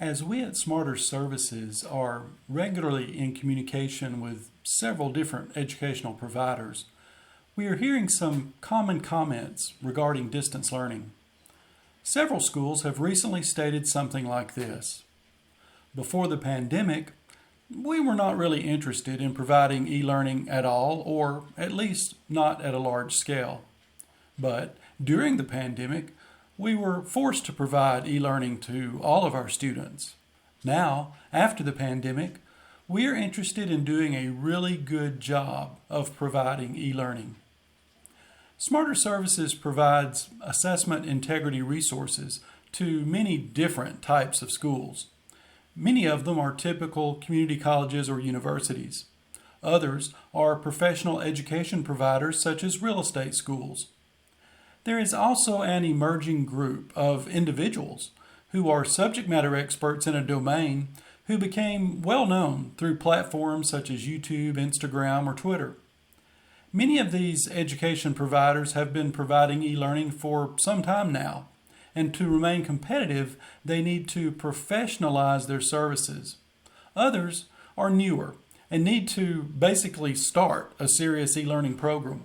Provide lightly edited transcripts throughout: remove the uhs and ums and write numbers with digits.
As we at SmarterServices are regularly in communication with several different educational providers, we are hearing some common comments regarding distance learning. Several schools have recently stated something like this: before the pandemic, we were not really interested in providing e-learning at all, or at least not at a large scale. But during the pandemic, we were forced to provide e-learning to all of our students. Now, after the pandemic, we are interested in doing a really good job of providing e-learning. SmarterServices provides assessment integrity resources to many different types of schools. Many of them are typical community colleges or universities. Others are professional education providers such as real estate schools. There is also an emerging group of individuals who are subject matter experts in a domain who became well known through platforms such as YouTube, Instagram, or Twitter. Many of these education providers have been providing e-learning for some time now, and to remain competitive, they need to professionalize their services. Others are newer and need to basically start a serious e-learning program.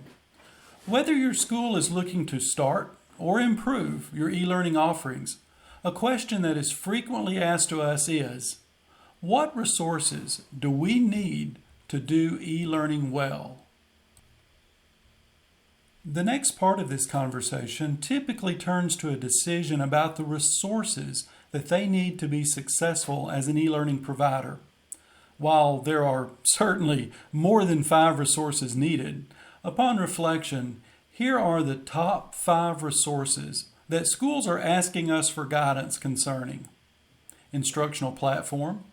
Whether your school is looking to start or improve your e-learning offerings, a question that is frequently asked to us is, what resources do we need to do e-learning well? The next part of this conversation typically turns to a decision about the resources that they need to be successful as an e-learning provider. While there are certainly more than 5 resources needed, upon reflection, here are the top 5 resources that schools are asking us for guidance concerning: instructional platform,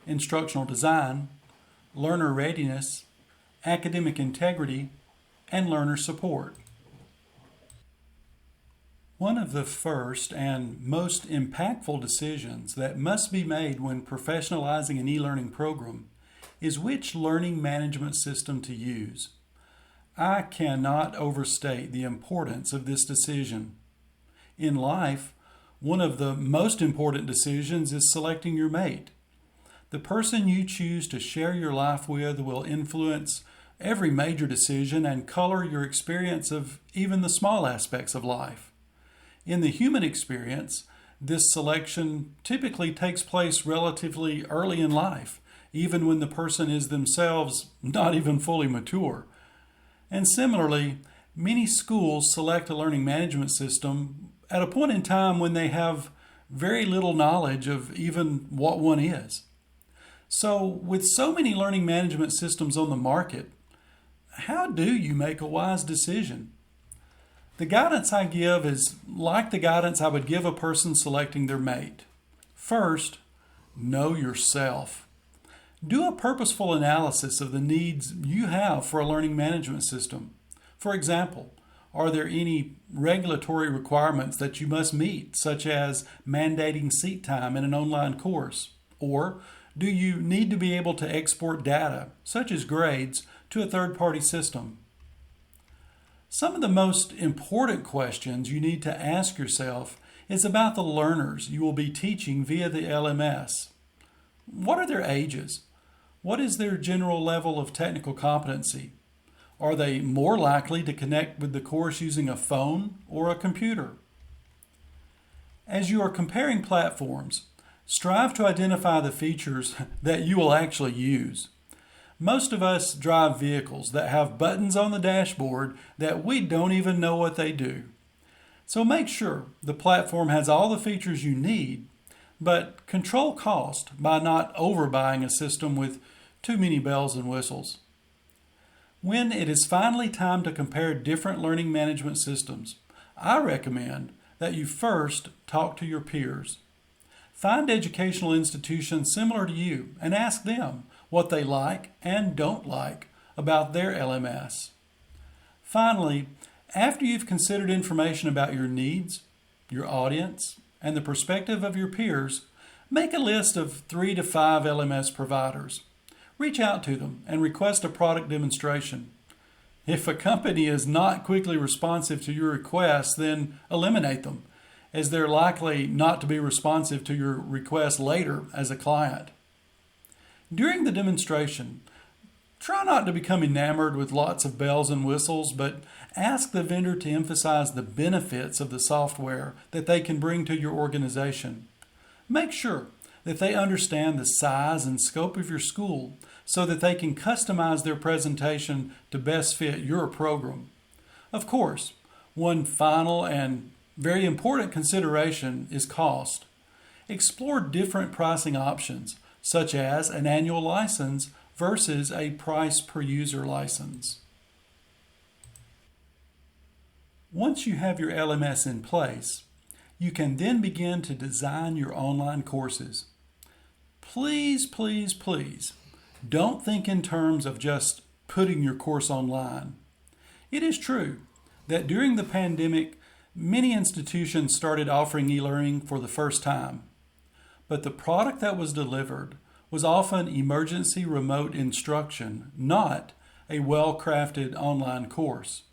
instructional design, learner readiness, academic integrity, and learner support. One of the first and most impactful decisions that must be made when professionalizing an e-learning program is which learning management system to use. I cannot overstate the importance of this decision. In life, one of the most important decisions is selecting your mate. The person you choose to share your life with will influence every major decision and color your experience of even the small aspects of life. In the human experience, this selection typically takes place relatively early in life, even when the person is themselves not even fully mature. And similarly, many schools select a learning management system at a point in time when they have very little knowledge of even what one is. So, with so many learning management systems on the market, how do you make a wise decision? The guidance I give is like the guidance I would give a person selecting their mate. First, know yourself. Do a purposeful analysis of the needs you have for a learning management system. For example, are there any regulatory requirements that you must meet, such as mandating seat time in an online course? Or do you need to be able to export data, such as grades, to a third-party system? Some of the most important questions you need to ask yourself is about the learners you will be teaching via the LMS. What are their ages? What is their general level of technical competency? Are they more likely to connect with the course using a phone or a computer? As you are comparing platforms, strive to identify the features that you will actually use. Most of us drive vehicles that have buttons on the dashboard that we don't even know what they do. So make sure the platform has all the features you need, but control cost by not overbuying a system with too many bells and whistles. When it is finally time to compare different learning management systems, I recommend that you first talk to your peers. Find educational institutions similar to you and ask them what they like and don't like about their LMS. Finally, after you've considered information about your needs, your audience, and the perspective of your peers, make a list of 3 to 5 LMS providers. Reach out to them and request a product demonstration. If a company is not quickly responsive to your request, then eliminate them as they're likely not to be responsive to your request later as a client. During the demonstration, try not to become enamored with lots of bells and whistles, but ask the vendor to emphasize the benefits of the software that they can bring to your organization. Make sure that they understand the size and scope of your school so that they can customize their presentation to best fit your program. Of course, one final and very important consideration is cost. Explore different pricing options, such as an annual license versus a price per user license. Once you have your LMS in place, you can then begin to design your online courses. Please, please, please, don't think in terms of just putting your course online. It is true that during the pandemic, many institutions started offering e-learning for the first time, but the product that was delivered was often emergency remote instruction, not a well-crafted online course.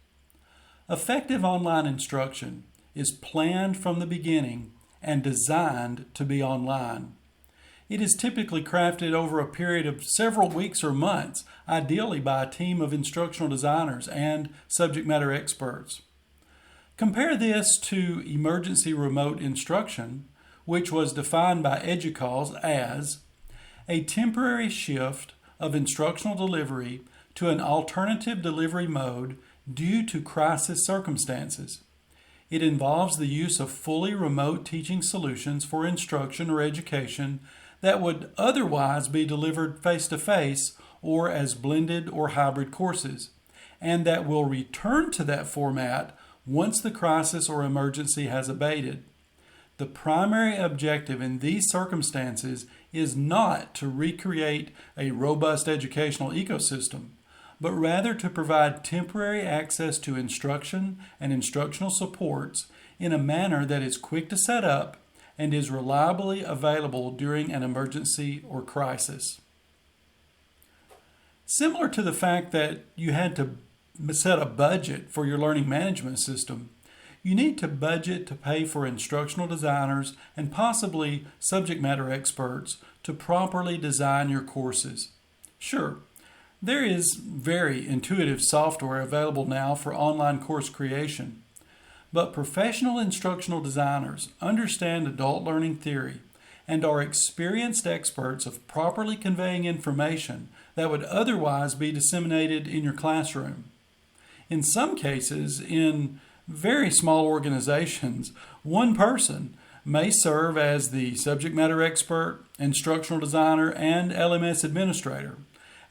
Effective online instruction is planned from the beginning and designed to be online. It is typically crafted over a period of several weeks or months, ideally by a team of instructional designers and subject matter experts. Compare this to emergency remote instruction, which was defined by EDUCAUSE as a temporary shift of instructional delivery to an alternative delivery mode due to crisis circumstances. It involves the use of fully remote teaching solutions for instruction or education that would otherwise be delivered face-to-face or as blended or hybrid courses, and that will return to that format once the crisis or emergency has abated. The primary objective in these circumstances is not to recreate a robust educational ecosystem, but rather to provide temporary access to instruction and instructional supports in a manner that is quick to set up and is reliably available during an emergency or crisis. Similar to the fact that you had to set a budget for your learning management system, you need to budget to pay for instructional designers and possibly subject matter experts to properly design your courses. Sure, there is very intuitive software available now for online course creation, but professional instructional designers understand adult learning theory and are experienced experts of properly conveying information that would otherwise be disseminated in your classroom. In some cases, in very small organizations, one person may serve as the subject matter expert, instructional designer, and LMS administrator.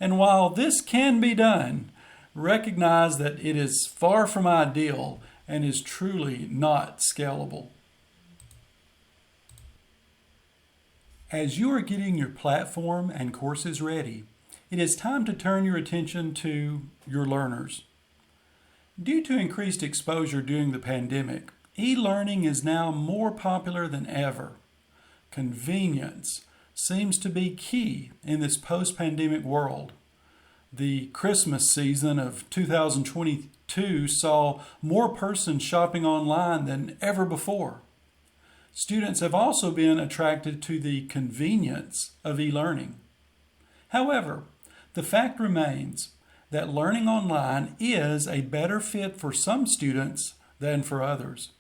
And while this can be done, recognize that it is far from ideal and is truly not scalable. As you are getting your platform and courses ready, it is time to turn your attention to your learners. Due to increased exposure during the pandemic, e-learning is now more popular than ever. Convenience seems to be key in this post-pandemic world. The Christmas season of 2022 saw more persons shopping online than ever before. Students have also been attracted to the convenience of e-learning. However, the fact remains that learning online is a better fit for some students than for others.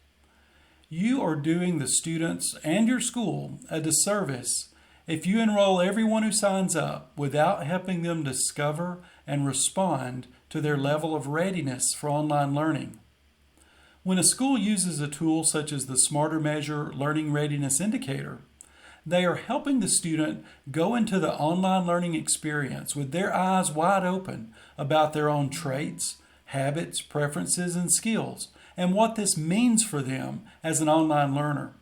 You are doing the students and your school a disservice if you enroll everyone who signs up without helping them discover and respond to their level of readiness for online learning. When a school uses a tool such as the Smarter Measure Learning Readiness Indicator, they are helping the student go into the online learning experience with their eyes wide open about their own traits, habits, preferences, and skills, and what this means for them as an online learner.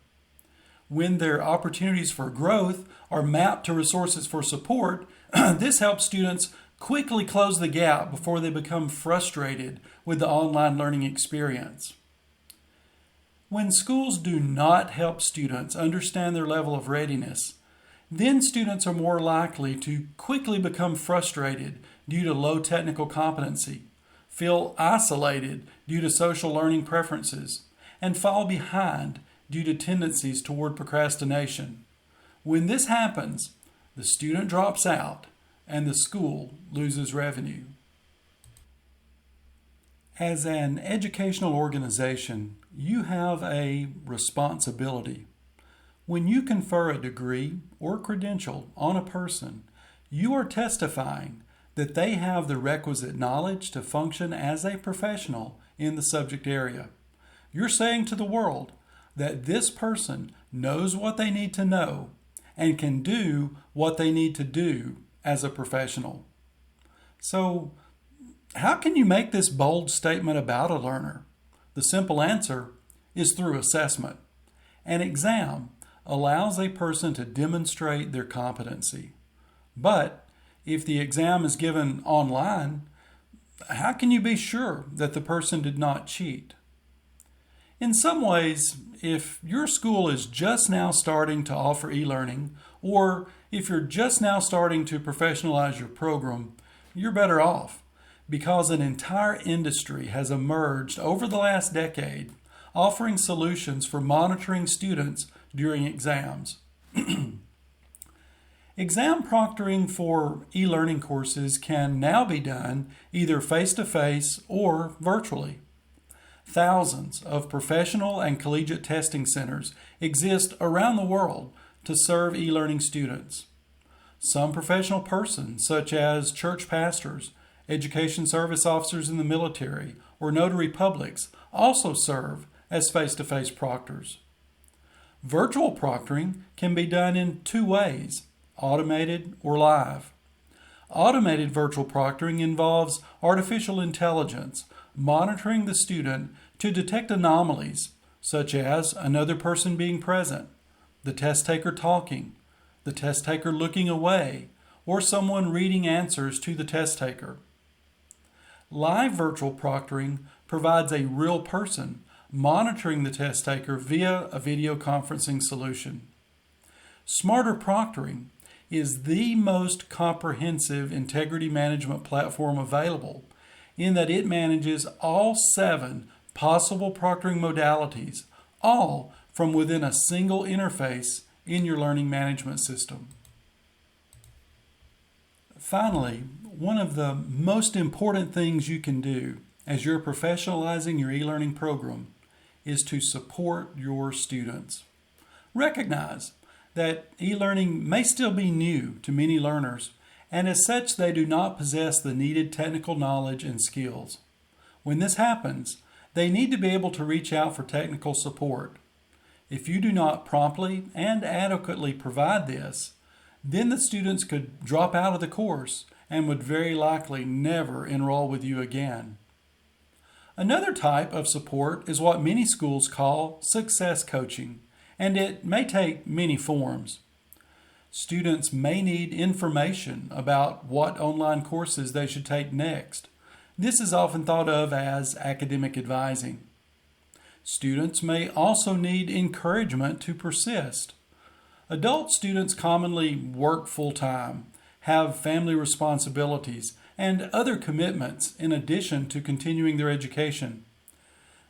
When their opportunities for growth are mapped to resources for support, this helps students quickly close the gap before they become frustrated with the online learning experience. When schools do not help students understand their level of readiness, then students are more likely to quickly become frustrated due to low technical competency, feel isolated due to social learning preferences, and fall behind due to tendencies toward procrastination. When this happens, the student drops out and the school loses revenue. As an educational organization, you have a responsibility. When you confer a degree or credential on a person, you are testifying that they have the requisite knowledge to function as a professional in the subject area. You're saying to the world that this person knows what they need to know and can do what they need to do as a professional. So, how can you make this bold statement about a learner? The simple answer is through assessment. An exam allows a person to demonstrate their competency. But if the exam is given online, how can you be sure that the person did not cheat? In some ways, if your school is just now starting to offer e-learning, or if you're just now starting to professionalize your program, you're better off, because an entire industry has emerged over the last decade offering solutions for monitoring students during exams. Exam proctoring for e-learning courses can now be done either face-to-face or virtually. Thousands of professional and collegiate testing centers exist around the world to serve e-learning students. Some professional persons, such as church pastors, education service officers in the military, or notary publics, also serve as face-to-face proctors. Virtual proctoring can be done in two ways: automated or live. Automated virtual proctoring involves artificial intelligence monitoring the student to detect anomalies, such as another person being present, the test taker talking, the test taker looking away, or someone reading answers to the test taker. Live virtual proctoring provides a real person monitoring the test taker via a video conferencing solution. Smarter Proctoring is the most comprehensive integrity management platform available in that it manages all 7 possible proctoring modalities, all from within a single interface in your learning management system. Finally, one of the most important things you can do as you're professionalizing your e-learning program is to support your students. Recognize that e-learning may still be new to many learners, and as such they do not possess the needed technical knowledge and skills. When this happens, they need to be able to reach out for technical support. If you do not promptly and adequately provide this, then the students could drop out of the course and would very likely never enroll with you again. Another type of support is what many schools call success coaching, and it may take many forms. Students may need information about what online courses they should take next. This is often thought of as academic advising. Students may also need encouragement to persist. Adult students commonly work full-time, have family responsibilities, and other commitments in addition to continuing their education.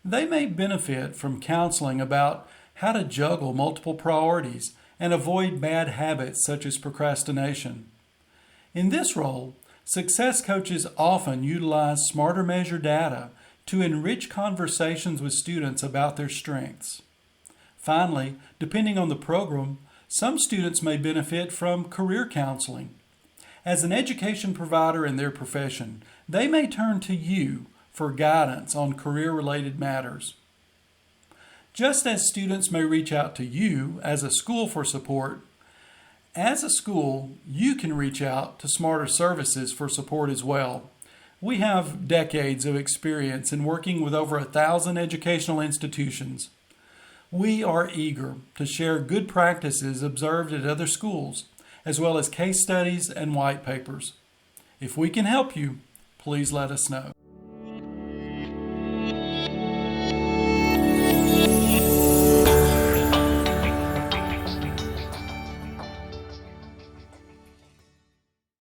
They may benefit from counseling about how to juggle multiple priorities and avoid bad habits such as procrastination. In this role, success coaches often utilize smarter measure data to enrich conversations with students about their strengths. Finally, depending on the program, some students may benefit from career counseling. As an education provider in their profession, they may turn to you for guidance on career-related matters. Just as students may reach out to you as a school for support, as a school, you can reach out to SmarterServices for support as well. We have decades of experience in working with over 1,000 educational institutions. We are eager to share good practices observed at other schools, as well as case studies and white papers. If we can help you, please let us know.